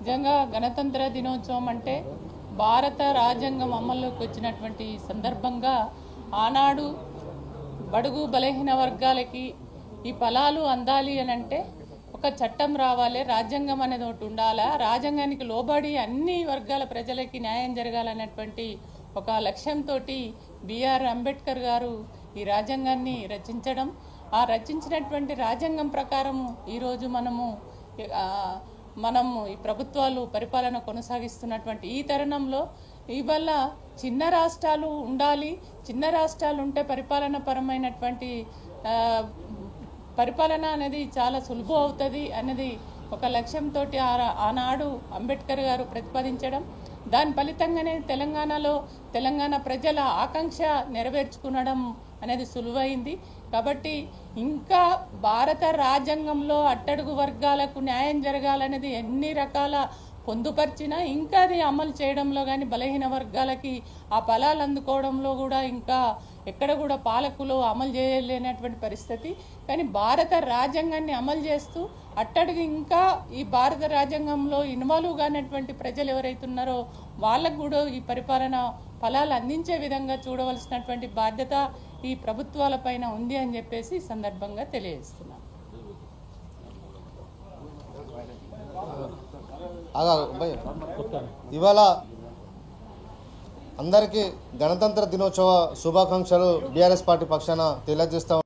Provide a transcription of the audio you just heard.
నిజంగా గణతంత్ర దినోత్సవం అంటే భారత రాజ్యాంగం అమల్లోకి వచ్చినటువంటి సందర్భంగా ఆనాడు బడుగు బలహీన వర్గాలకి ఈ ఫలాలు అందాలి అని అంటే ఒక చట్టం రావాలి, రాజ్యాంగం అనేది ఒకటి ఉండాలా, రాజ్యాంగానికి లోబడి అన్ని వర్గాల ప్రజలకి న్యాయం జరగాలనేటువంటి ఒక లక్ష్యంతో బిఆర్ అంబేద్కర్ గారు ఈ రాజ్యాంగాన్ని రచించడం, ఆ రచించినటువంటి రాజ్యాంగం ప్రకారం ఈరోజు మనము ఈ ప్రభుత్వాలు పరిపాలన కొనసాగిస్తున్నటువంటి ఈ తరుణంలో ఇవాళ చిన్న రాష్ట్రాలు ఉండాలి, చిన్న రాష్ట్రాలు ఉంటే పరిపాలన పరమైనటువంటి పరిపాలన అనేది చాలా సులభం అవుతుంది అనేది ఒక లక్ష్యంతో ఆనాడు అంబేద్కర్ గారు ప్రతిపాదించడం, దాని ఫలితంగానే తెలంగాణ ప్రజల ఆకాంక్ష నెరవేర్చుకునడం అనేది సులువైంది. కాబట్టి ఇంకా భారత రాజ్యాంగంలో అట్టడుగు వర్గాలకు న్యాయం జరగాలనేది ఎన్ని రకాల పొందుపరిచినా ఇంకా అది అమలు చేయడంలో కానీ బలహీన వర్గాలకి ఆ ఫలాలు అందుకోవడంలో కూడా ఇంకా ఎక్కడ కూడా పాలకులు అమలు చేయలేనటువంటి పరిస్థితి. కానీ భారత రాజ్యాంగాన్ని అమలు చేస్తూ అట్టడుగు ఇంకా ఈ భారత రాజ్యాంగంలో ఇన్వాల్వ్ కానటువంటి ప్రజలు ఎవరైతే ఉన్నారో వాళ్ళకు కూడా ఈ పరిపాలన ఫలాలు అందించే విధంగా చూడవలసినటువంటి బాధ్యత ఈ ప్రభుత్వాల పైన ఉంది అని చెప్పేసి ఈ సందర్భంగా తెలియజేస్తున్నాను. ఇవాళ అందరికీ గణతంత్ర దినోత్సవ శుభాకాంక్షలు బీఆర్ఎస్ పార్టీ పక్షాన తెలియజేస్తాం.